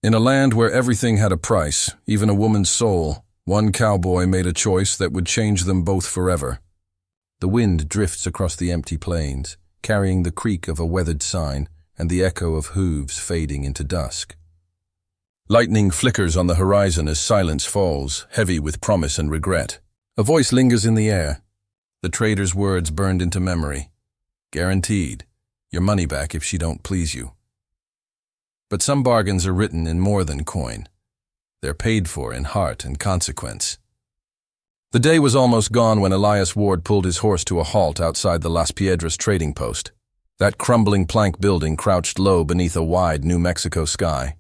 In a land where everything had a price, even a woman's soul, one cowboy made a choice that would change them both forever. The wind drifts across the empty plains, carrying the creak of a weathered sign and the echo of hooves fading into dusk. Lightning flickers on the horizon as silence falls, heavy with promise and regret. A voice lingers in the air. The trader's words burned into memory. Guaranteed. Your money back if she don't please you. But some bargains are written in more than coin. They're paid for in heart and consequence. The day was almost gone when Elias Ward pulled his horse to a halt outside the Las Piedras trading post. That crumbling plank building crouched low beneath a wide New Mexico sky.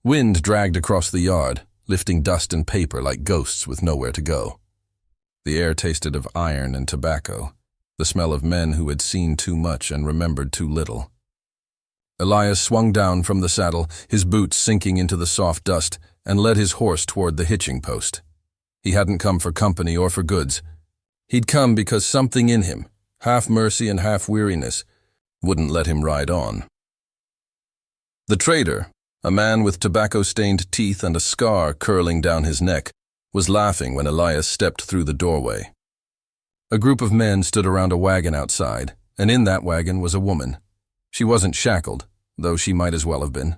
Wind dragged across the yard, lifting dust and paper like ghosts with nowhere to go. The air tasted of iron and tobacco, the smell of men who had seen too much and remembered too little. Elias swung down from the saddle, his boots sinking into the soft dust, and led his horse toward the hitching post. He hadn't come for company or for goods. He'd come because something in him, half mercy and half weariness, wouldn't let him ride on. The trader, a man with tobacco-stained teeth and a scar curling down his neck, was laughing when Elias stepped through the doorway. A group of men stood around a wagon outside, and in that wagon was a woman. She wasn't shackled, though she might as well have been.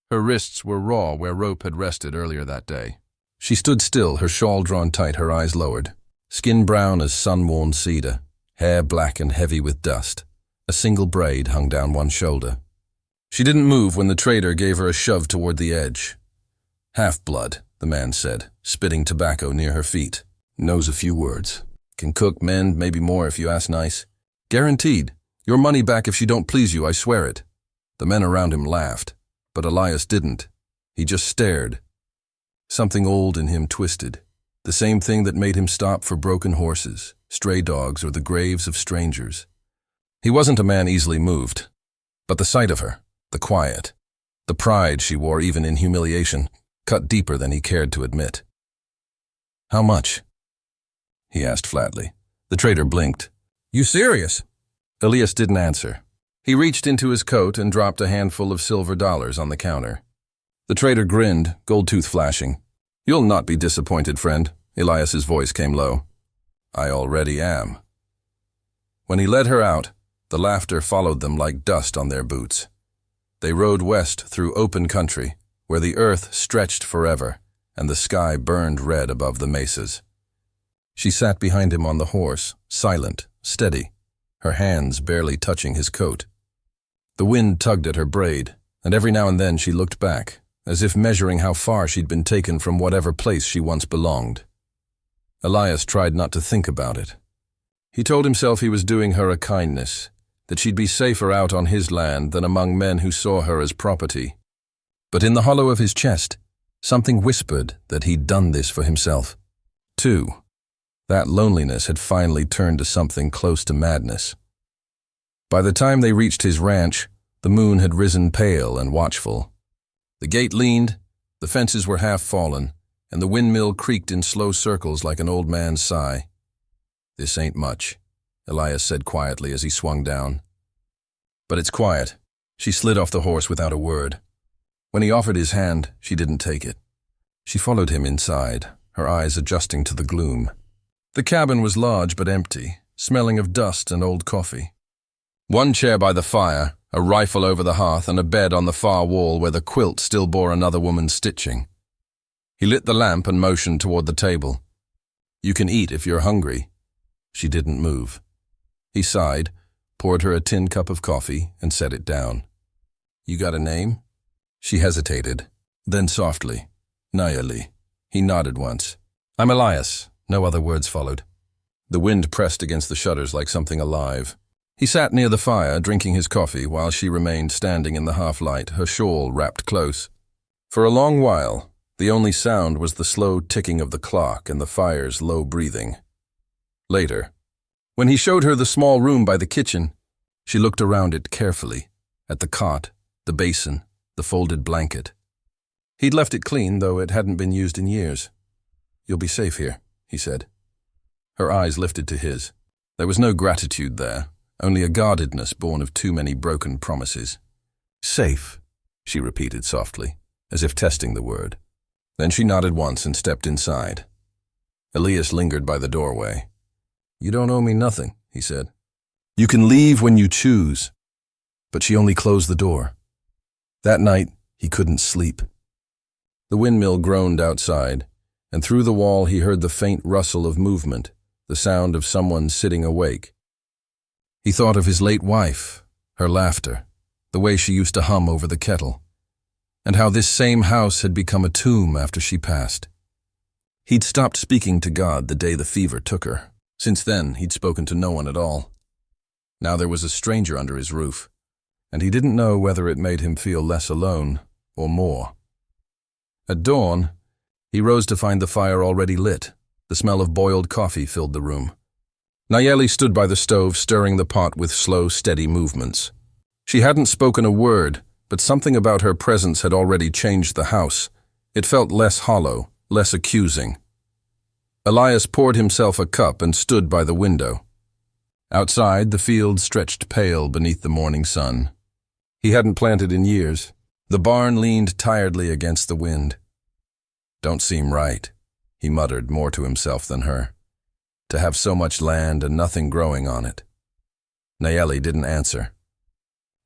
Her wrists were raw where rope had rested earlier that day. She stood still, her shawl drawn tight, her eyes lowered. Skin brown as sun-worn cedar, hair black and heavy with dust. A single braid hung down one shoulder. She didn't move when the trader gave her a shove toward the edge. Half-blood, the man said, spitting tobacco near her feet. Knows a few words. Can cook, mend, maybe more if you ask nice. Guaranteed. Your money back if she don't please you, I swear it. The men around him laughed, but Elias didn't. He just stared. Something old in him twisted. The same thing that made him stop for broken horses, stray dogs, or the graves of strangers. He wasn't a man easily moved, but the sight of her, the quiet, the pride she wore even in humiliation, cut deeper than he cared to admit. How much? He asked flatly. The trader blinked. You serious? Elias didn't answer. He reached into his coat and dropped a handful of silver dollars on the counter. The trader grinned, gold tooth flashing. You'll not be disappointed, friend. Elias's voice came low. I already am. When he led her out, the laughter followed them like dust on their boots. They rode west through open country, where the earth stretched forever, and the sky burned red above the mesas. She sat behind him on the horse, silent, steady, her hands barely touching his coat. The wind tugged at her braid, and every now and then she looked back, as if measuring how far she'd been taken from whatever place she once belonged. Elias tried not to think about it. He told himself he was doing her a kindness, that she'd be safer out on his land than among men who saw her as property. But in the hollow of his chest, something whispered that he'd done this for himself, too. That loneliness had finally turned to something close to madness. By the time they reached his ranch, the moon had risen pale and watchful. The gate leaned, the fences were half fallen, and the windmill creaked in slow circles like an old man's sigh. This ain't much, Elias said quietly as he swung down. But it's quiet. She slid off the horse without a word. When he offered his hand, she didn't take it. She followed him inside, her eyes adjusting to the gloom. The cabin was large but empty, smelling of dust and old coffee. One chair by the fire, a rifle over the hearth, and a bed on the far wall where the quilt still bore another woman's stitching. He lit the lamp and motioned toward the table. You can eat if you're hungry. She didn't move. He sighed, poured her a tin cup of coffee, and set it down. You got a name? She hesitated, then softly, Nayeli. He nodded once. I'm Elias. No other words followed. The wind pressed against the shutters like something alive. He sat near the fire, drinking his coffee, while she remained standing in the half-light, her shawl wrapped close. For a long while, the only sound was the slow ticking of the clock and the fire's low breathing. Later, when he showed her the small room by the kitchen, she looked around it carefully, at the cot, the basin, the folded blanket. He'd left it clean, though it hadn't been used in years. You'll be safe here, he said. Her eyes lifted to his. There was no gratitude there, only a guardedness born of too many broken promises. Safe. she repeated softly, as if testing the word. Then she nodded once and stepped inside. Elias lingered by the doorway. "You don't owe me nothing," he said. "You can leave when you choose." But she only closed the door. That night, he couldn't sleep. The windmill groaned outside, and through the wall he heard the faint rustle of movement, the sound of someone sitting awake. He thought of his late wife, her laughter, the way she used to hum over the kettle, and how this same house had become a tomb after she passed. He'd stopped speaking to God the day the fever took her. Since then, he'd spoken to no one at all. Now there was a stranger under his roof, and he didn't know whether it made him feel less alone or more. At dawn, he rose to find the fire already lit. The smell of boiled coffee filled the room. Nayeli stood by the stove, stirring the pot with slow, steady movements. She hadn't spoken a word, but something about her presence had already changed the house. It felt less hollow, less accusing. Elias poured himself a cup and stood by the window. Outside, the field stretched pale beneath the morning sun. He hadn't planted in years. The barn leaned tiredly against the wind. "Don't seem right," he muttered more to himself than her. To have so much land and nothing growing on it. Nayeli didn't answer.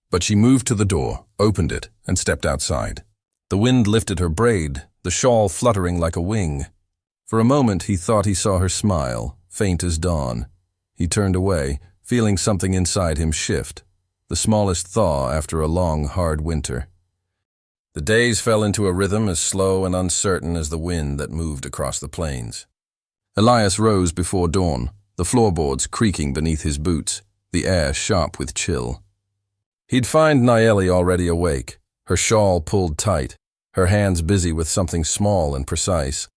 But she moved to the door, opened it, and stepped outside. The wind lifted her braid, the shawl fluttering like a wing. For a moment he thought he saw her smile, faint as dawn. He turned away, feeling something inside him shift, the smallest thaw after a long, hard winter. The days fell into a rhythm as slow and uncertain as the wind that moved across the plains. Elias rose before dawn, the floorboards creaking beneath his boots, the air sharp with chill. He'd find Nayeli already awake, her shawl pulled tight, her hands busy with something small and precise.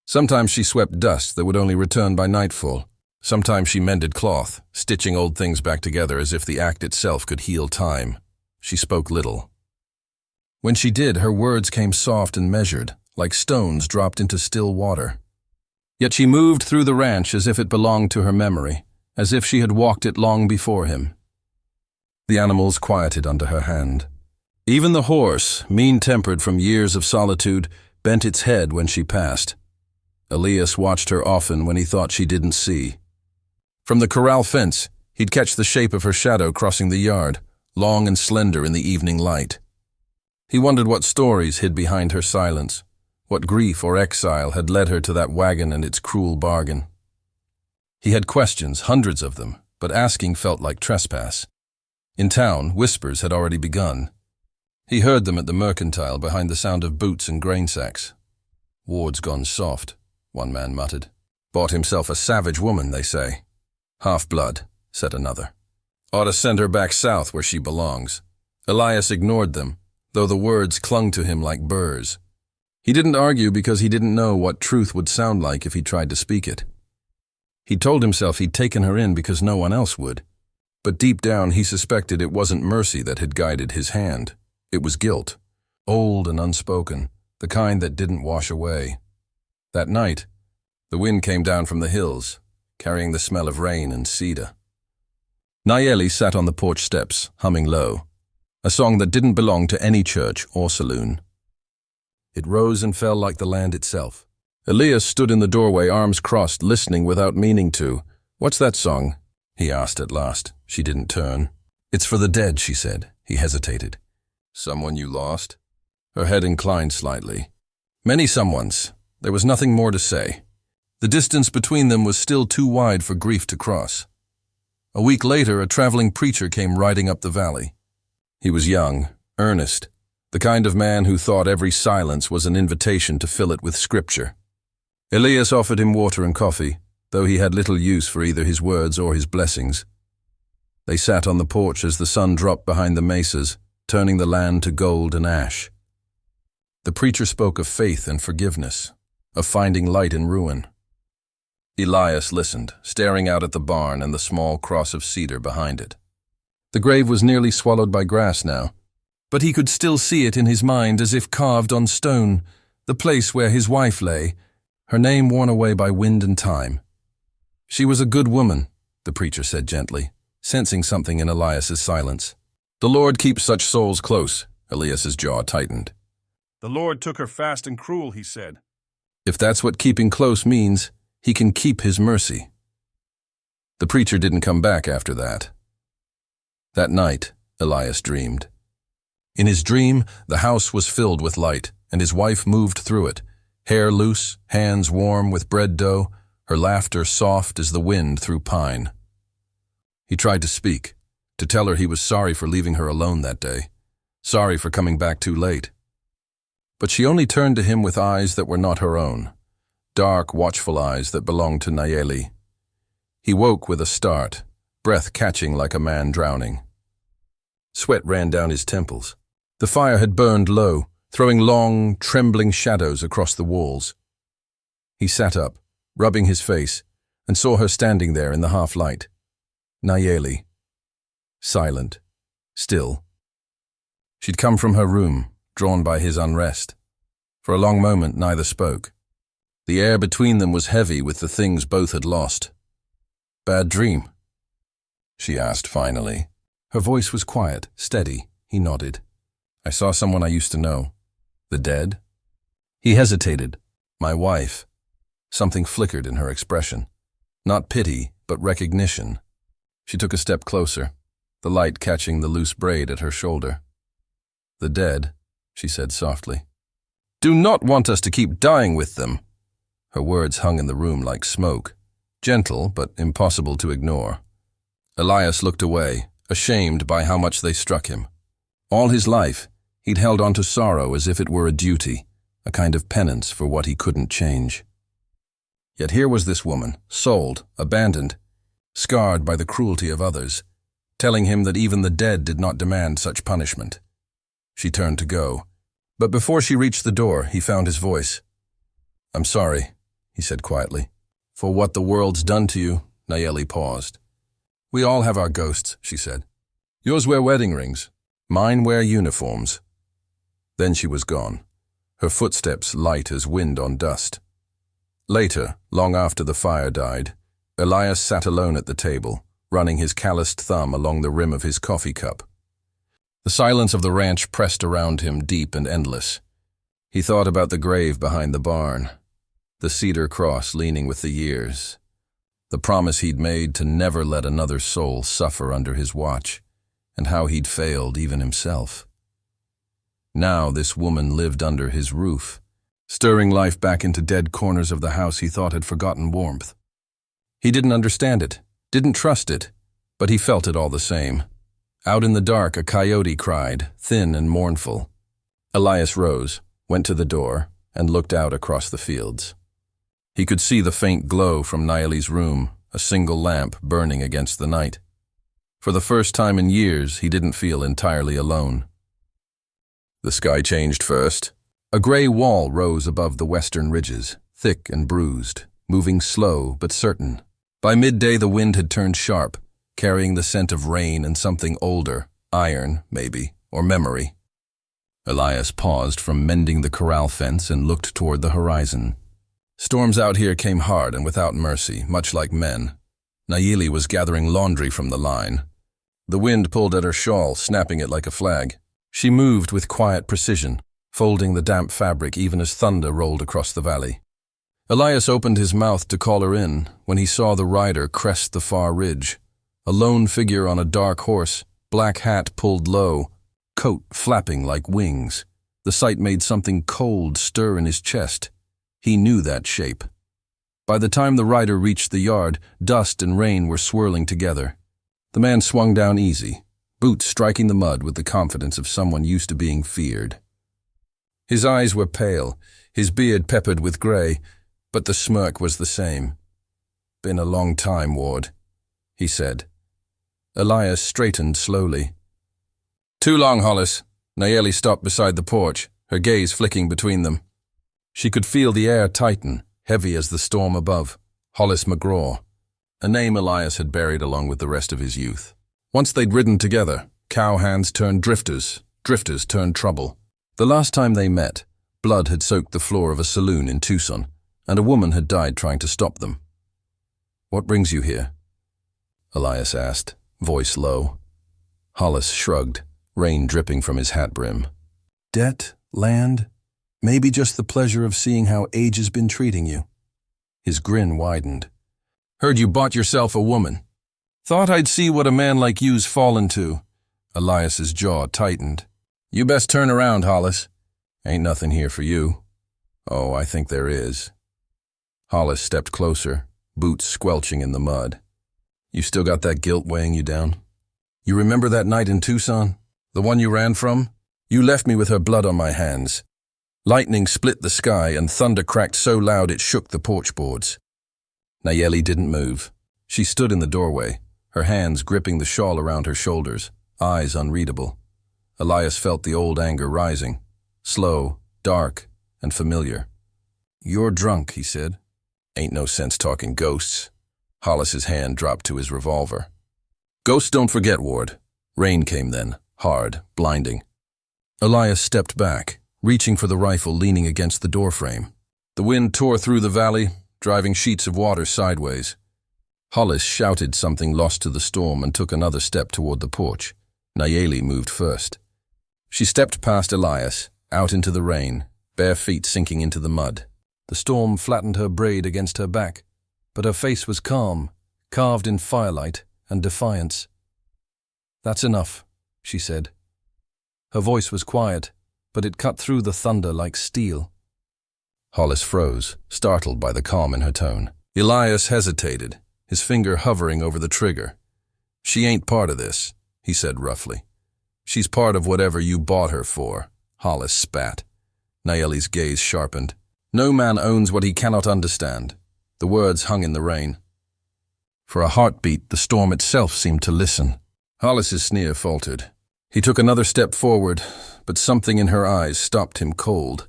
Sometimes she swept dust that would only return by nightfall. Sometimes she mended cloth, stitching old things back together as if the act itself could heal time. She spoke little. When she did, her words came soft and measured, like stones dropped into still water. Yet she moved through the ranch as if it belonged to her memory, as if she had walked it long before him. The animals quieted under her hand. Even the horse, mean-tempered from years of solitude, bent its head when she passed. Elias watched her often when he thought she didn't see. From the corral fence, he'd catch the shape of her shadow crossing the yard, long and slender in the evening light. He wondered what stories hid behind her silence, what grief or exile had led her to that wagon and its cruel bargain. He had questions, hundreds of them, but asking felt like trespass. In town, whispers had already begun. He heard them at the mercantile behind the sound of boots and grain sacks. "Ward's gone soft," one man muttered. "Bought himself a savage woman, they say." "Half-blood," said another. "Ought to send her back south where she belongs." Elias ignored them, though the words clung to him like burrs. He didn't argue because he didn't know what truth would sound like if he tried to speak it. He told himself he'd taken her in because no one else would. But deep down he suspected it wasn't mercy that had guided his hand. It was guilt, old and unspoken, the kind that didn't wash away. That night, the wind came down from the hills, carrying the smell of rain and cedar. Nayeli sat on the porch steps, humming low, a song that didn't belong to any church or saloon. It rose and fell like the land itself. Elias stood in the doorway, arms crossed, listening without meaning to. "What's that song?" he asked at last. She didn't turn. "It's for the dead," she said. He hesitated. "Someone you lost?" Her head inclined slightly. "Many someones." There was nothing more to say. The distance between them was still too wide for grief to cross. A week later, a traveling preacher came riding up the valley. He was young, earnest, the kind of man who thought every silence was an invitation to fill it with scripture. Elias offered him water and coffee, though he had little use for either his words or his blessings. They sat on the porch as the sun dropped behind the mesas, turning the land to gold and ash. The preacher spoke of faith and forgiveness, of finding light in ruin. Elias listened, staring out at the barn and the small cross of cedar behind it. The grave was nearly swallowed by grass now, but he could still see it in his mind as if carved on stone, the place where his wife lay, her name worn away by wind and time. "She was a good woman," the preacher said gently, sensing something in Elias's silence. "The Lord keeps such souls close, Elias's jaw tightened. The Lord took her fast and cruel, he said. If that's what keeping close means, he can keep his mercy. The preacher didn't come back after that. That night, Elias dreamed. In his dream, the house was filled with light, and his wife moved through it, hair loose, hands warm with bread dough, her laughter soft as the wind through pine. He tried to speak, to tell her he was sorry for leaving her alone that day, sorry for coming back too late. But she only turned to him with eyes that were not her own, dark, watchful eyes that belonged to Nayeli. He woke with a start, breath catching like a man drowning. Sweat ran down his temples. The fire had burned low, throwing long, trembling shadows across the walls. He sat up, rubbing his face, and saw her standing there in the half-light. Nayeli. Silent. Still. She'd come from her room, drawn by his unrest. For a long moment, neither spoke. The air between them was heavy with the things both had lost. "Bad dream?" she asked finally. Her voice was quiet, steady. He nodded. "I saw someone I used to know." "The dead?" He hesitated. "My wife." Something flickered in her expression. Not pity, but recognition. She took a step closer, the light catching the loose braid at her shoulder. "The dead," she said softly. "Do not want us to keep dying with them." Her words hung in the room like smoke, gentle but impossible to ignore. Elias looked away, ashamed by how much they struck him. All his life, he'd held on to sorrow as if it were a duty, a kind of penance for what he couldn't change. Yet here was this woman, sold, abandoned, scarred by the cruelty of others, telling him that even the dead did not demand such punishment. She turned to go, but before she reached the door, he found his voice. "I'm sorry," he said quietly. "For what the world's done to you." Nayeli paused. "We all have our ghosts," she said. "Yours wear wedding rings. Mine wear uniforms." Then she was gone, her footsteps light as wind on dust. Later, long after the fire died, Elias sat alone at the table, running his calloused thumb along the rim of his coffee cup. The silence of the ranch pressed around him, deep and endless. He thought about the grave behind the barn, the cedar cross leaning with the years, the promise he'd made to never let another soul suffer under his watch, and how he'd failed even himself. Now this woman lived under his roof, stirring life back into dead corners of the house he thought had forgotten warmth. He didn't understand it, didn't trust it, but he felt it all the same. Out in the dark, a coyote cried, thin and mournful. Elias rose, went to the door, and looked out across the fields. He could see the faint glow from Nayeli's room, a single lamp burning against the night. For the first time in years, he didn't feel entirely alone. The sky changed first. A gray wall rose above the western ridges, thick and bruised, moving slow but certain. By midday, the wind had turned sharp, carrying the scent of rain and something older, iron, maybe, or memory. Elias paused from mending the corral fence and looked toward the horizon. Storms out here came hard and without mercy, much like men. Nayeli was gathering laundry from the line. The wind pulled at her shawl, snapping it like a flag. She moved with quiet precision, folding the damp fabric even as thunder rolled across the valley. Elias opened his mouth to call her in when he saw the rider crest the far ridge. A lone figure on a dark horse, black hat pulled low, coat flapping like wings. The sight made something cold stir in his chest. He knew that shape. By the time the rider reached the yard, dust and rain were swirling together. The man swung down easy, boots striking the mud with the confidence of someone used to being feared. His eyes were pale, his beard peppered with gray, but the smirk was the same. "Been a long time, Ward," he said. Elias straightened slowly. "Too long, Hollis." Nayeli stopped beside the porch, her gaze flicking between them. She could feel the air tighten, heavy as the storm above. Hollis McGraw, a name Elias had buried along with the rest of his youth. Once they'd ridden together, cowhands turned drifters, drifters turned trouble. The last time they met, blood had soaked the floor of a saloon in Tucson, and a woman had died trying to stop them. "What brings you here?" Elias asked, voice low. Hollis shrugged, rain dripping from his hat brim. Debt? Land? Maybe just the pleasure of seeing how age has been treating you. His grin widened. Heard you bought yourself a woman. Thought I'd see what a man like you's fallen to. Elias's jaw tightened. You best turn around, Hollis. Ain't nothing here for you. Oh, I think there is. Hollis stepped closer, boots squelching in the mud. You still got that guilt weighing you down? You remember that night in Tucson? The one you ran from? You left me with her blood on my hands. Lightning split the sky and thunder cracked so loud it shook the porch boards. Nayeli didn't move. She stood in the doorway, her hands gripping the shawl around her shoulders, eyes unreadable. Elias felt the old anger rising, slow, dark, and familiar. You're drunk, he said. Ain't no sense talking ghosts. Hollis's hand dropped to his revolver. Ghosts don't forget, Ward. Rain came then, hard, blinding. Elias stepped back, reaching for the rifle leaning against the doorframe. The wind tore through the valley, driving sheets of water sideways. Hollis shouted something lost to the storm and took another step toward the porch. Nayeli moved first. She stepped past Elias, out into the rain, bare feet sinking into the mud. The storm flattened her braid against her back, but her face was calm, carved in firelight and defiance. That's enough, she said. Her voice was quiet, but it cut through the thunder like steel. Hollis froze, startled by the calm in her tone. Elias hesitated, his finger hovering over the trigger. She ain't part of this, he said roughly. She's part of whatever you bought her for, Hollis spat. Nayeli's gaze sharpened. No man owns what he cannot understand. The words hung in the rain. For a heartbeat, the storm itself seemed to listen. Hollis's sneer faltered. He took another step forward, but something in her eyes stopped him cold.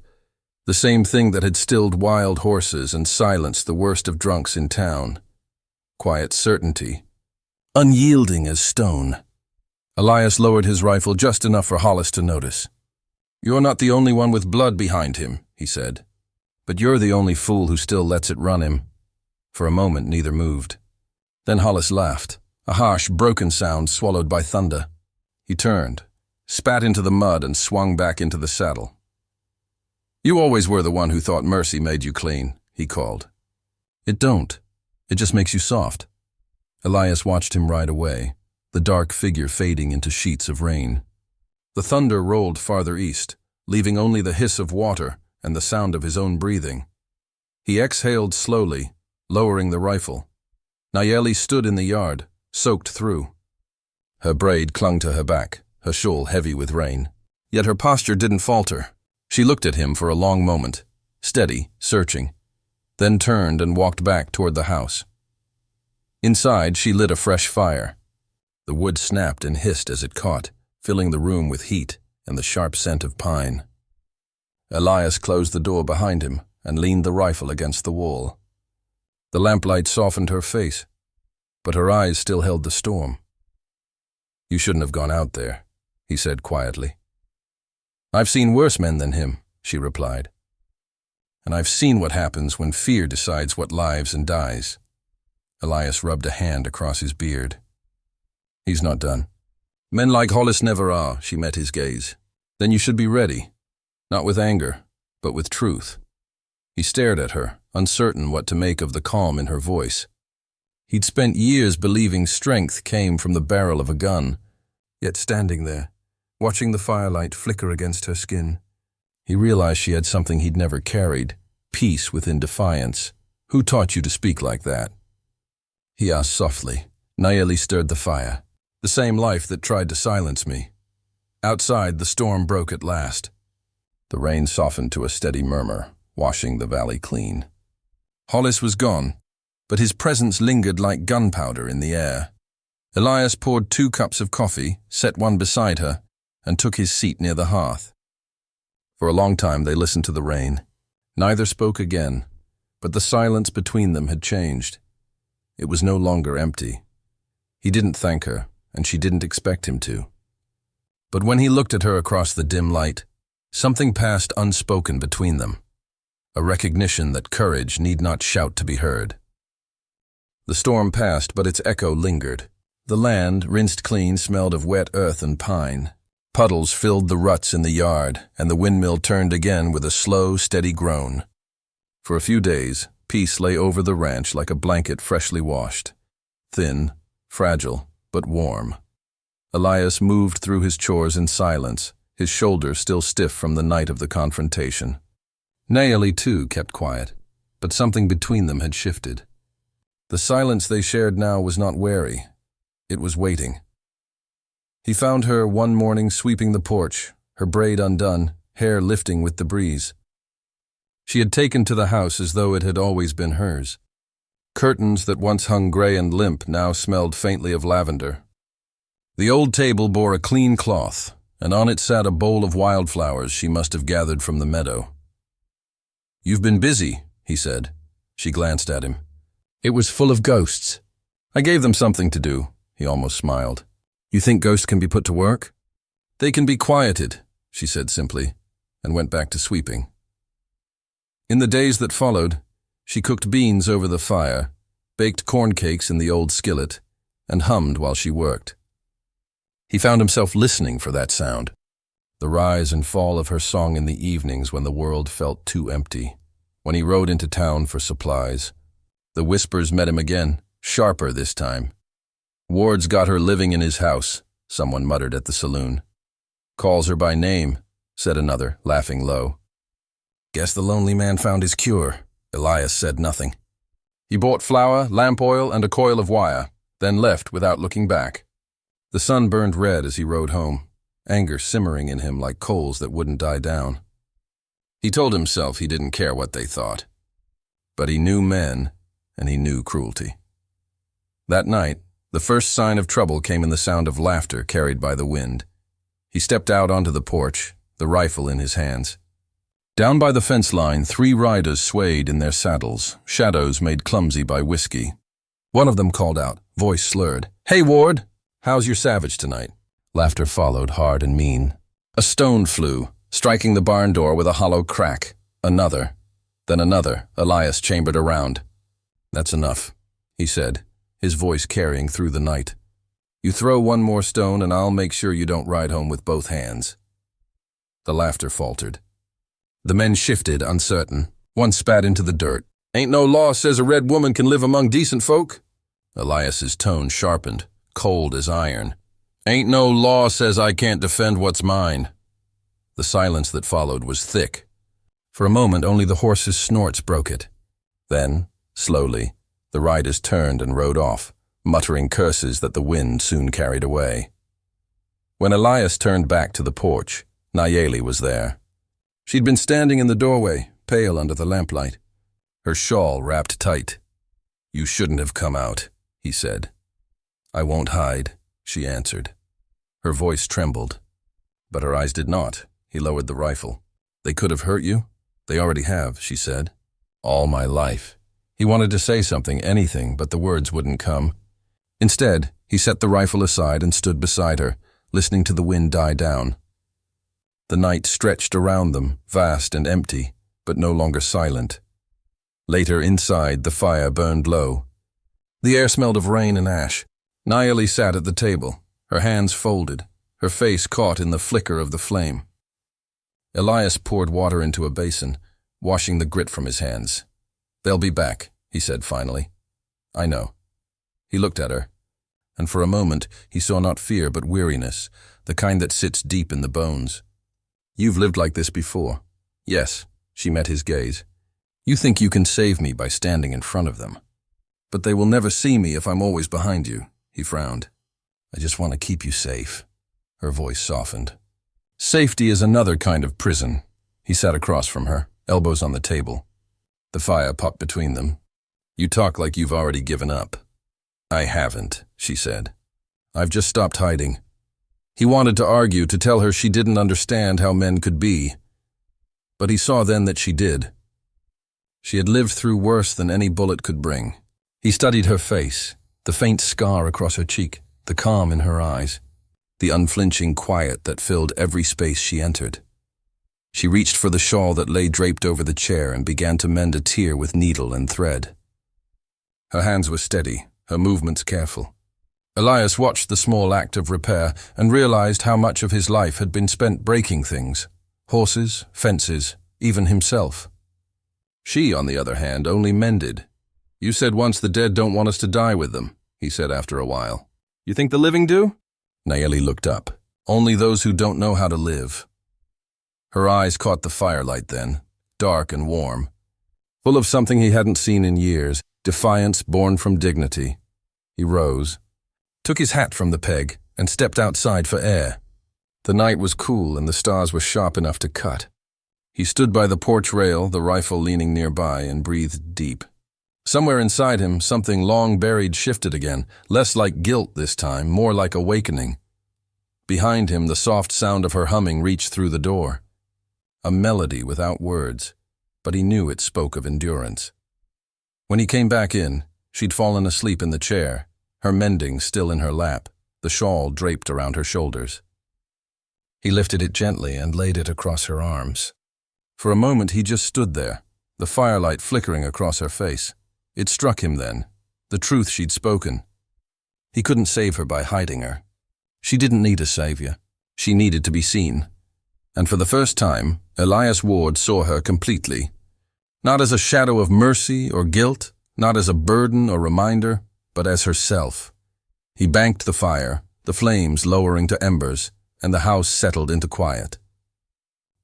The same thing that had stilled wild horses and silenced the worst of drunks in town. Quiet certainty. Unyielding as stone. Elias lowered his rifle just enough for Hollis to notice. You're not the only one with blood behind him, he said. But you're the only fool who still lets it run him. For a moment, neither moved. Then Hollis laughed, a harsh, broken sound swallowed by thunder. He turned, spat into the mud, and swung back into the saddle. You always were the one who thought mercy made you clean, he called. It don't. It just makes you soft. Elias watched him ride away, the dark figure fading into sheets of rain. The thunder rolled farther east, leaving only the hiss of water and the sound of his own breathing. He exhaled slowly, lowering the rifle. Nayeli stood in the yard, soaked through. Her braid clung to her back, her shawl heavy with rain. Yet her posture didn't falter. She looked at him for a long moment, steady, searching, then turned and walked back toward the house. Inside, she lit a fresh fire. The wood snapped and hissed as it caught, filling the room with heat and the sharp scent of pine. Elias closed the door behind him and leaned the rifle against the wall. The lamplight softened her face, but her eyes still held the storm. You shouldn't have gone out there, he said quietly. I've seen worse men than him, she replied. And I've seen what happens when fear decides what lives and dies. Elias rubbed a hand across his beard. He's not done. Men like Hollis never are, she met his gaze. Then you should be ready, not with anger, but with truth. He stared at her, uncertain what to make of the calm in her voice. He'd spent years believing strength came from the barrel of a gun, yet standing there, watching the firelight flicker against her skin, he realized she had something he'd never carried, peace within defiance. Who taught you to speak like that? He asked softly. Nayeli stirred the fire. The same life that tried to silence me. Outside, the storm broke at last. The rain softened to a steady murmur, washing the valley clean. Hollis was gone, but his presence lingered like gunpowder in the air. Elias poured 2 cups of coffee, set one beside her, and took his seat near the hearth. For a long time they listened to the rain. Neither spoke again, but the silence between them had changed. It was no longer empty. He didn't thank her, and she didn't expect him to. But when he looked at her across the dim light, something passed unspoken between them, a recognition that courage need not shout to be heard. The storm passed, but its echo lingered. The land, rinsed clean, smelled of wet earth and pine. Puddles filled the ruts in the yard, and the windmill turned again with a slow, steady groan. For a few days, peace lay over the ranch like a blanket freshly washed. Thin, fragile, but warm. Elias moved through his chores in silence, his shoulders still stiff from the night of the confrontation. Nayeli, too, kept quiet, but something between them had shifted. The silence they shared now was not wary. It was waiting. He found her one morning sweeping the porch, her braid undone, hair lifting with the breeze. She had taken to the house as though it had always been hers. Curtains that once hung gray and limp now smelled faintly of lavender. The old table bore a clean cloth, and on it sat a bowl of wildflowers she must have gathered from the meadow. "You've been busy," he said. She glanced at him. "It was full of ghosts." "I gave them something to do," he almost smiled. "You think ghosts can be put to work?" "They can be quieted," she said simply, and went back to sweeping. In the days that followed, she cooked beans over the fire, baked corn cakes in the old skillet, and hummed while she worked. He found himself listening for that sound, the rise and fall of her song in the evenings when the world felt too empty, when he rode into town for supplies. The whispers met him again, sharper this time. "Ward's got her living in his house," someone muttered at the saloon. "Calls her by name," said another, laughing low. "Guess the lonely man found his cure." Elias said nothing. He bought flour, lamp oil, and a coil of wire, then left without looking back. The sun burned red as he rode home, anger simmering in him like coals that wouldn't die down. He told himself he didn't care what they thought. But he knew men, and he knew cruelty. That night, the first sign of trouble came in the sound of laughter carried by the wind. He stepped out onto the porch, the rifle in his hands. Down by the fence line, 3 riders swayed in their saddles, shadows made clumsy by whiskey. One of them called out, voice slurred, "Hey, Ward! How's your savage tonight?" Laughter followed, hard and mean. A stone flew, striking the barn door with a hollow crack. Another. Then another. Elias chambered around. "That's enough," he said, his voice carrying through the night. "You throw one more stone and I'll make sure you don't ride home with both hands." The laughter faltered. The men shifted, uncertain. One spat into the dirt. "Ain't no law says a red woman can live among decent folk." Elias's tone sharpened, cold as iron. "Ain't no law says I can't defend what's mine." The silence that followed was thick. For a moment, only the horses' snorts broke it. Then, slowly, the riders turned and rode off, muttering curses that the wind soon carried away. When Elias turned back to the porch, Nayeli was there. She'd been standing in the doorway, pale under the lamplight, her shawl wrapped tight. "You shouldn't have come out," he said. "I won't hide," she answered. Her voice trembled, but her eyes did not. He lowered the rifle. "They could have hurt you?" "They already have," she said. "All my life." He wanted to say something, anything, but the words wouldn't come. Instead, he set the rifle aside and stood beside her, listening to the wind die down. The night stretched around them, vast and empty, but no longer silent. Later, inside, the fire burned low. The air smelled of rain and ash. Nayeli sat at the table, her hands folded, her face caught in the flicker of the flame. Elias poured water into a basin, washing the grit from his hands. "They'll be back," he said finally. "I know." He looked at her, and for a moment he saw not fear but weariness, the kind that sits deep in the bones. "You've lived like this before." "Yes," she met his gaze. "You think you can save me by standing in front of them. But they will never see me if I'm always behind you," he frowned. "I just want to keep you safe." Her voice softened. "Safety is another kind of prison." He sat across from her, elbows on the table. The fire popped between them. "You talk like you've already given up." "I haven't," she said. "I've just stopped hiding." He wanted to argue, to tell her she didn't understand how men could be. But he saw then that she did. She had lived through worse than any bullet could bring. He studied her face, the faint scar across her cheek, the calm in her eyes, the unflinching quiet that filled every space she entered. She reached for the shawl that lay draped over the chair and began to mend a tear with needle and thread. Her hands were steady, her movements careful. Elias watched the small act of repair and realized how much of his life had been spent breaking things. Horses, fences, even himself. She, on the other hand, only mended. "You said once the dead don't want us to die with them," he said after a while. "You think the living do?" Nayeli looked up. "Only those who don't know how to live." Her eyes caught the firelight then, dark and warm, full of something he hadn't seen in years, defiance born from dignity. He rose, took his hat from the peg, and stepped outside for air. The night was cool and the stars were sharp enough to cut. He stood by the porch rail, the rifle leaning nearby, and breathed deep. Somewhere inside him, something long buried shifted again, less like guilt this time, more like awakening. Behind him, the soft sound of her humming reached through the door. A melody without words, but he knew it spoke of endurance. When he came back in, she'd fallen asleep in the chair, her mending still in her lap, the shawl draped around her shoulders. He lifted it gently and laid it across her arms. For a moment he just stood there, the firelight flickering across her face. It struck him then, the truth she'd spoken. He couldn't save her by hiding her. She didn't need a savior. She needed to be seen. And for the first time, Elias Ward saw her completely. Not as a shadow of mercy or guilt, not as a burden or reminder, but as herself. He banked the fire, the flames lowering to embers, and the house settled into quiet.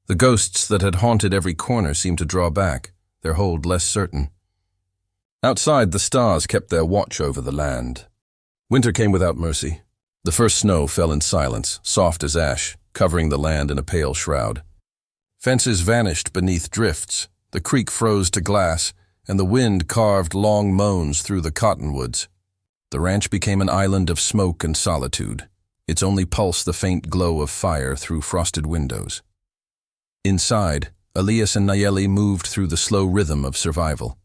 The ghosts that had haunted every corner seemed to draw back, their hold less certain. Outside, the stars kept their watch over the land. Winter came without mercy. The first snow fell in silence, soft as ash, covering the land in a pale shroud. Fences vanished beneath drifts, the creek froze to glass, and the wind carved long moans through the cottonwoods. The ranch became an island of smoke and solitude, its only pulse the faint glow of fire through frosted windows. Inside, Elias and Nayeli moved through the slow rhythm of survival.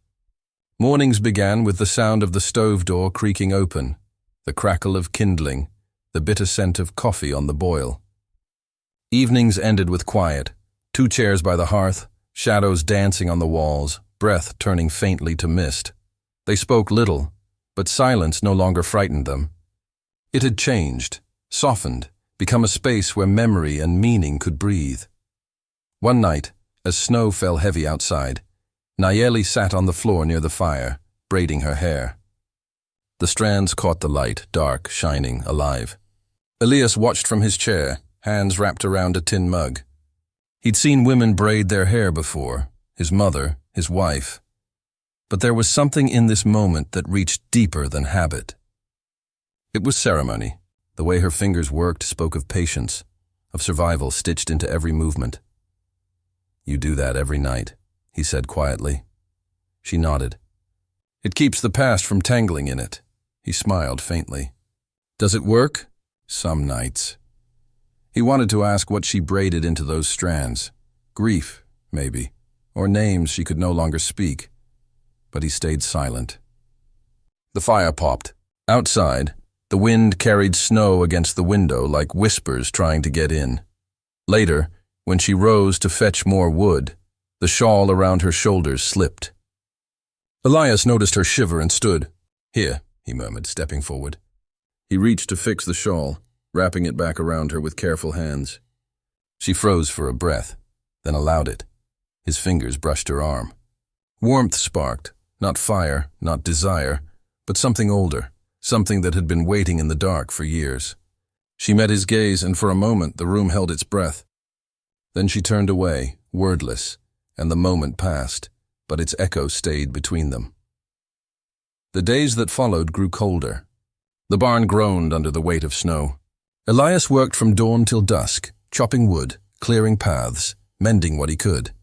Mornings began with the sound of the stove door creaking open, the crackle of kindling, the bitter scent of coffee on the boil. Evenings ended with quiet, 2 chairs by the hearth, shadows dancing on the walls, breath turning faintly to mist. They spoke little, but silence no longer frightened them. It had changed, softened, become a space where memory and meaning could breathe. One night, as snow fell heavy outside, Nayeli sat on the floor near the fire, braiding her hair. The strands caught the light, dark, shining, alive. Elias watched from his chair, hands wrapped around a tin mug. He'd seen women braid their hair before, his mother, his wife. But there was something in this moment that reached deeper than habit. It was ceremony. The way her fingers worked spoke of patience, of survival stitched into every movement. "You do that every night," he said quietly. She nodded. "It keeps the past from tangling in it." He smiled faintly. "Does it work?" "Some nights." He wanted to ask what she braided into those strands. Grief, maybe, or names she could no longer speak. But he stayed silent. The fire popped. Outside, the wind carried snow against the window like whispers trying to get in. Later, when she rose to fetch more wood, the shawl around her shoulders slipped. Elias noticed her shiver and stood. "Here," he murmured, stepping forward. He reached to fix the shawl, wrapping it back around her with careful hands. She froze for a breath, then allowed it. His fingers brushed her arm. Warmth sparked, not fire, not desire, but something older, something that had been waiting in the dark for years. She met his gaze, and for a moment the room held its breath. Then she turned away, wordless, and the moment passed, but its echo stayed between them. The days that followed grew colder. The barn groaned under the weight of snow. Elias worked from dawn till dusk, chopping wood, clearing paths, mending what he could.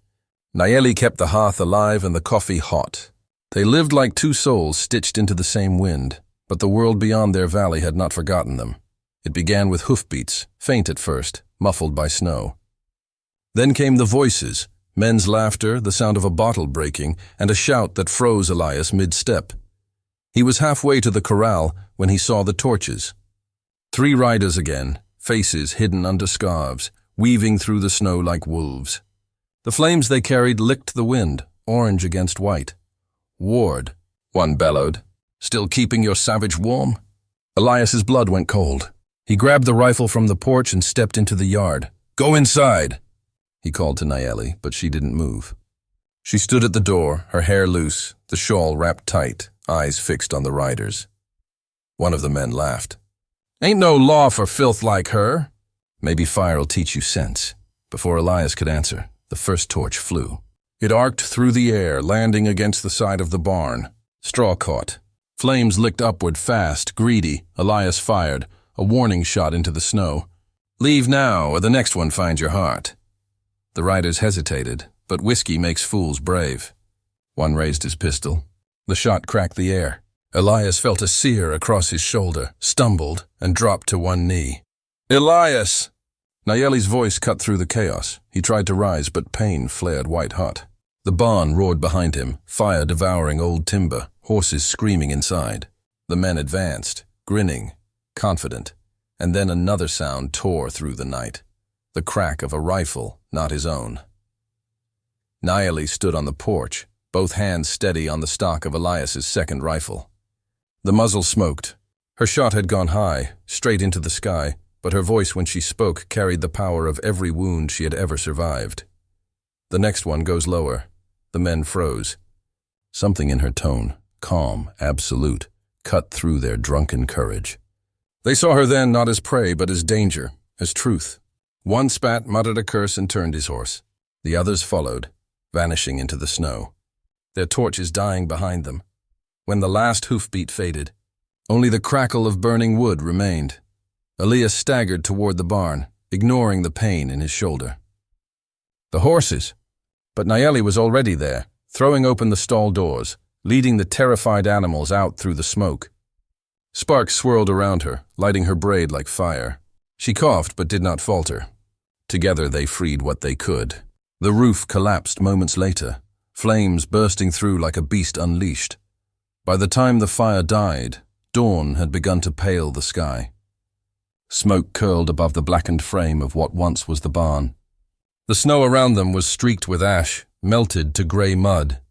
Nayeli kept the hearth alive and the coffee hot. They lived like 2 souls stitched into the same wind, but the world beyond their valley had not forgotten them. It began with hoofbeats, faint at first, muffled by snow. Then came the voices, men's laughter, the sound of a bottle breaking, and a shout that froze Elias mid-step. He was halfway to the corral when he saw the torches. 3 riders again, faces hidden under scarves, weaving through the snow like wolves. The flames they carried licked the wind, orange against white. "Ward," one bellowed, "still keeping your savage warm?" Elias's blood went cold. He grabbed the rifle from the porch and stepped into the yard. "Go inside," he called to Nayeli, but she didn't move. She stood at the door, her hair loose, the shawl wrapped tight, eyes fixed on the riders. One of the men laughed. "Ain't no law for filth like her." "Maybe fire'll teach you sense." Before Elias could answer, the first torch flew. It arced through the air, landing against the side of the barn. Straw caught. Flames licked upward fast, greedy. Elias fired, a warning shot into the snow. "Leave now, or the next one finds your heart." The riders hesitated, but whiskey makes fools brave. One raised his pistol. The shot cracked the air. Elias felt a sear across his shoulder, stumbled, and dropped to one knee. "Elias!" Nayeli's voice cut through the chaos. He tried to rise, but pain flared white-hot. The barn roared behind him, fire devouring old timber, horses screaming inside. The men advanced, grinning, confident, and then another sound tore through the night. The crack of a rifle, not his own. Nayeli stood on the porch, both hands steady on the stock of Elias's second rifle. The muzzle smoked. Her shot had gone high, straight into the sky, but her voice when she spoke carried the power of every wound she had ever survived. "The next one goes lower." The men froze. Something in her tone, calm, absolute, cut through their drunken courage. They saw her then not as prey, but as danger, as truth. One spat, muttered a curse, and turned his horse. The others followed, vanishing into the snow, their torches dying behind them. When the last hoofbeat faded, only the crackle of burning wood remained. Elias staggered toward the barn, ignoring the pain in his shoulder. The horses! But Nayeli was already there, throwing open the stall doors, leading the terrified animals out through the smoke. Sparks swirled around her, lighting her braid like fire. She coughed but did not falter. Together they freed what they could. The roof collapsed moments later, flames bursting through like a beast unleashed. By the time the fire died, dawn had begun to pale the sky. Smoke curled above the blackened frame of what once was the barn. The snow around them was streaked with ash, melted to gray mud.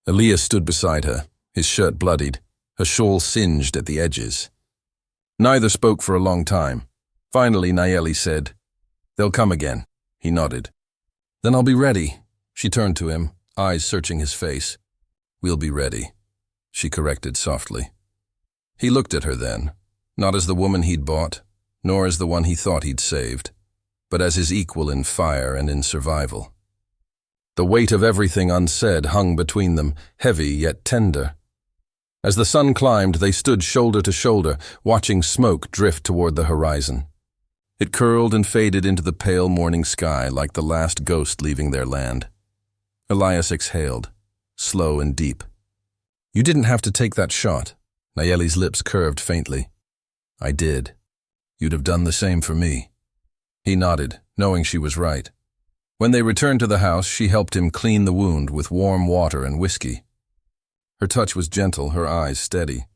Elias stood beside her, his shirt bloodied, her shawl singed at the edges. Neither spoke for a long time. Finally, Nayeli said, "They'll come again." He nodded. "Then I'll be ready." She turned to him, eyes searching his face. "We'll be ready," she corrected softly. He looked at her then, not as the woman he'd bought, nor as the one he thought he'd saved, but as his equal in fire and in survival. The weight of everything unsaid hung between them, heavy yet tender. As the sun climbed, they stood shoulder to shoulder, watching smoke drift toward the horizon. It curled and faded into the pale morning sky like the last ghost leaving their land. Elias exhaled, slow and deep. "You didn't have to take that shot." Nayeli's lips curved faintly. "I did. You'd have done the same for me." He nodded, knowing she was right. When they returned to the house, she helped him clean the wound with warm water and whiskey. Her touch was gentle, her eyes steady.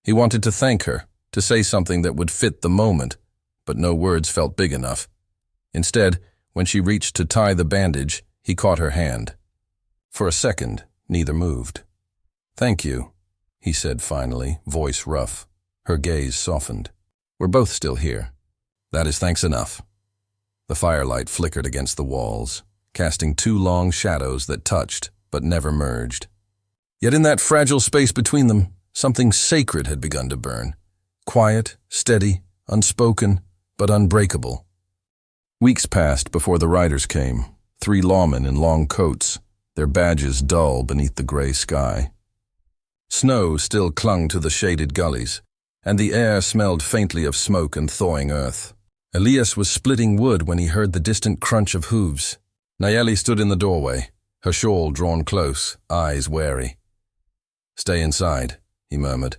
He wanted to thank her, to say something that would fit the moment, but no words felt big enough. Instead, when she reached to tie the bandage, he caught her hand. For a second, neither moved. "Thank you," he said finally, voice rough. Her gaze softened. "We're both still here. That is thanks enough." The firelight flickered against the walls, casting two long shadows that touched but never merged. Yet in that fragile space between them, something sacred had begun to burn. Quiet, steady, unspoken, but unbreakable. Weeks passed before the riders came, 3 lawmen in long coats, their badges dull beneath the gray sky. Snow still clung to the shaded gullies, and the air smelled faintly of smoke and thawing earth. Elias was splitting wood when he heard the distant crunch of hooves. Nayeli stood in the doorway, her shawl drawn close, eyes wary. "Stay inside," he murmured.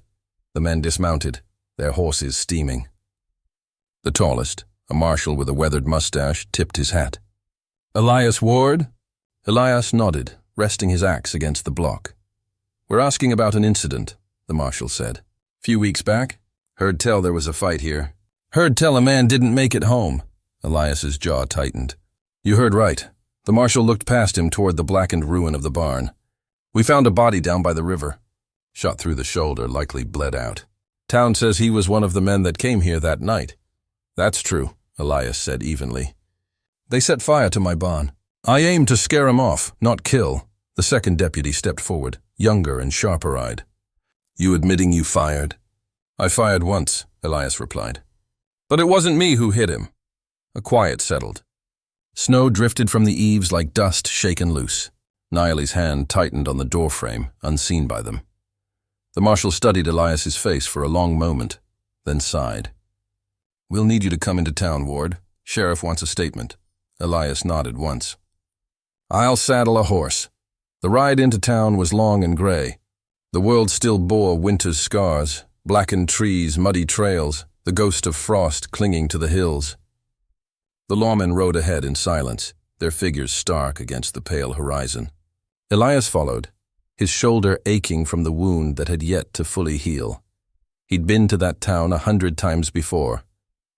The men dismounted, their horses steaming. The tallest, a marshal with a weathered mustache, tipped his hat. "Elias Ward?" Elias nodded, resting his axe against the block. "We're asking about an incident," the marshal said. "Few weeks back, heard tell there was a fight here." "Heard tell a man didn't make it home." Elias's jaw tightened. "You heard right." The marshal looked past him toward the blackened ruin of the barn. "We found a body down by the river. Shot through the shoulder, likely bled out. Town says he was one of the men that came here that night. That's true, Elias said evenly. They set fire to my barn. I aimed to scare him off, not kill. The second deputy stepped forward, younger and sharper-eyed. You admitting you fired? I fired once, Elias replied. But it wasn't me who hit him. A quiet settled. Snow drifted from the eaves like dust shaken loose. Nayeli's hand tightened on the doorframe, unseen by them. The marshal studied Elias's face for a long moment, then sighed. We'll need you to come into town, Ward. Sheriff wants a statement. Elias nodded once. I'll saddle a horse. The ride into town was long and gray. The world still bore winter's scars, blackened trees, muddy trails, the ghost of frost clinging to the hills. The lawmen rode ahead in silence, their figures stark against the pale horizon. Elias followed, his shoulder aching from the wound that had yet to fully heal. He'd been to that town 100 times before,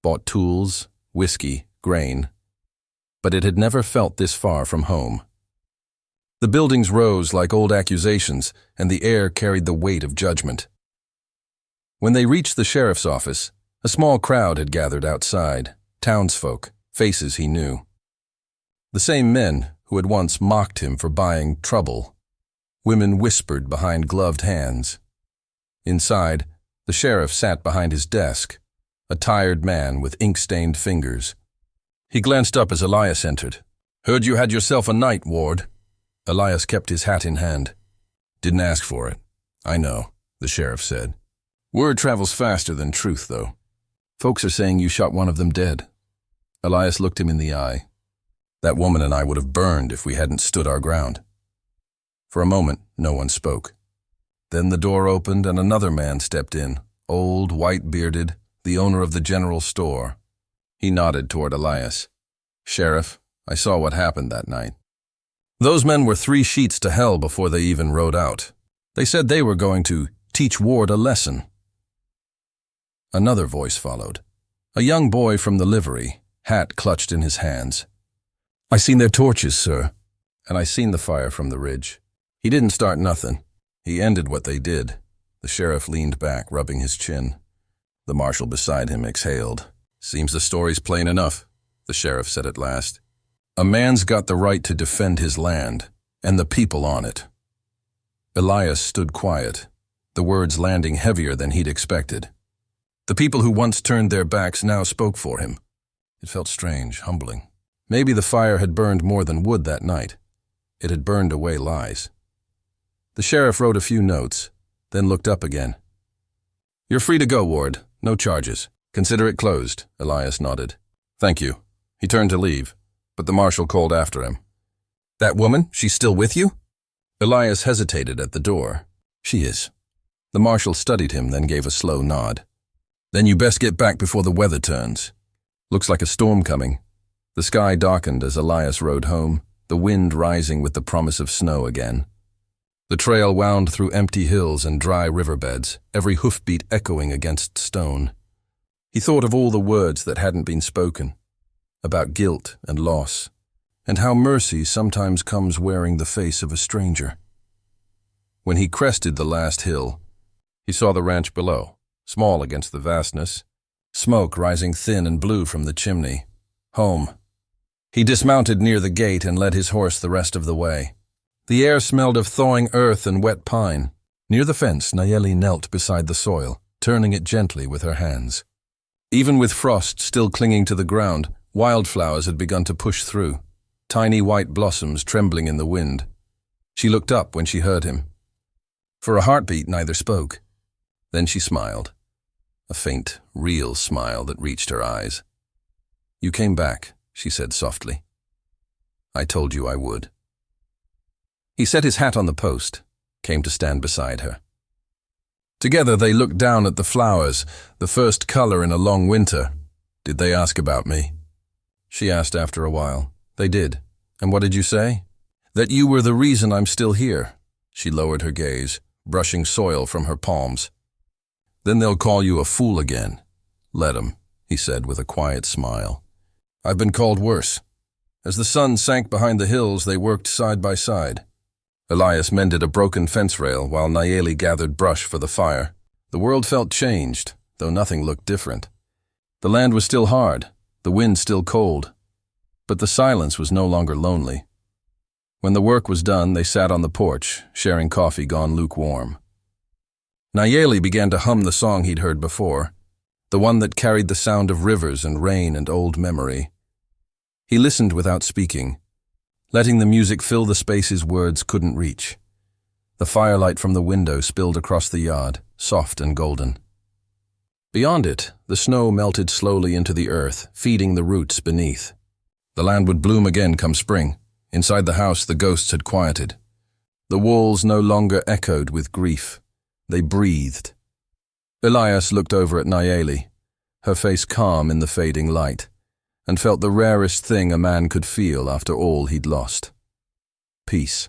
bought tools, whiskey, grain, but it had never felt this far from home. The buildings rose like old accusations, and the air carried the weight of judgment. When they reached the sheriff's office, a small crowd had gathered outside, townsfolk, faces he knew. The same men who had once mocked him for buying trouble. Women whispered behind gloved hands. Inside, the sheriff sat behind his desk, a tired man with ink-stained fingers. He glanced up as Elias entered. Heard you had yourself a night, Ward. Elias kept his hat in hand. Didn't ask for it. I know, the sheriff said. Word travels faster than truth, though. Folks are saying you shot one of them dead. Elias looked him in the eye. That woman and I would have burned if we hadn't stood our ground. For a moment, no one spoke. Then the door opened and another man stepped in, old, white-bearded, the owner of the general store. He nodded toward Elias. Sheriff, I saw what happened that night. Those men were 3 sheets to hell before they even rode out. They said they were going to teach Ward a lesson. Another voice followed. A young boy from the livery, hat clutched in his hands. I seen their torches, sir. And I seen the fire from the ridge. He didn't start nothing. He ended what they did. The sheriff leaned back, rubbing his chin. The marshal beside him exhaled. Seems the story's plain enough, the sheriff said at last. A man's got the right to defend his land, and the people on it. Elias stood quiet, the words landing heavier than he'd expected. The people who once turned their backs now spoke for him. It felt strange, humbling. Maybe the fire had burned more than wood that night. It had burned away lies. The sheriff wrote a few notes, then looked up again. You're free to go, Ward. No charges. Consider it closed, Elias nodded. Thank you. He turned to leave, but the marshal called after him. That woman, she's still with you? Elias hesitated at the door. She is. The marshal studied him, then gave a slow nod. Then you best get back before the weather turns. Looks like a storm coming. The sky darkened as Elias rode home, the wind rising with the promise of snow again. The trail wound through empty hills and dry riverbeds, every hoofbeat echoing against stone. He thought of all the words that hadn't been spoken, about guilt and loss, and how mercy sometimes comes wearing the face of a stranger. When he crested the last hill, he saw the ranch below, small against the vastness, smoke rising thin and blue from the chimney. Home. He dismounted near the gate and led his horse the rest of the way. The air smelled of thawing earth and wet pine. Near the fence, Nayeli knelt beside the soil, turning it gently with her hands. Even with frost still clinging to the ground, wildflowers had begun to push through, tiny white blossoms trembling in the wind. She looked up when she heard him. For a heartbeat, neither spoke. Then she smiled, a faint, real smile that reached her eyes. You came back, she said softly. I told you I would. He set his hat on the post, came to stand beside her. Together they looked down at the flowers, the first color in a long winter. Did they ask about me? She asked after a while. They did. And what did you say? That you were the reason I'm still here. She lowered her gaze, brushing soil from her palms. Then they'll call you a fool again. Let 'em, he said with a quiet smile. I've been called worse. As the sun sank behind the hills, they worked side by side. Elias mended a broken fence rail while Nayeli gathered brush for the fire. The world felt changed, though nothing looked different. The land was still hard, the wind still cold, but the silence was no longer lonely. When the work was done, they sat on the porch, sharing coffee gone lukewarm. Nayeli began to hum the song he'd heard before, the one that carried the sound of rivers and rain and old memory. He listened without speaking, letting the music fill the spaces words couldn't reach. The firelight from the window spilled across the yard, soft and golden. Beyond it, the snow melted slowly into the earth, feeding the roots beneath. The land would bloom again come spring. Inside the house, the ghosts had quieted. The walls no longer echoed with grief. They breathed. Elias looked over at Nayeli, her face calm in the fading light, and felt the rarest thing a man could feel after all he'd lost. Peace.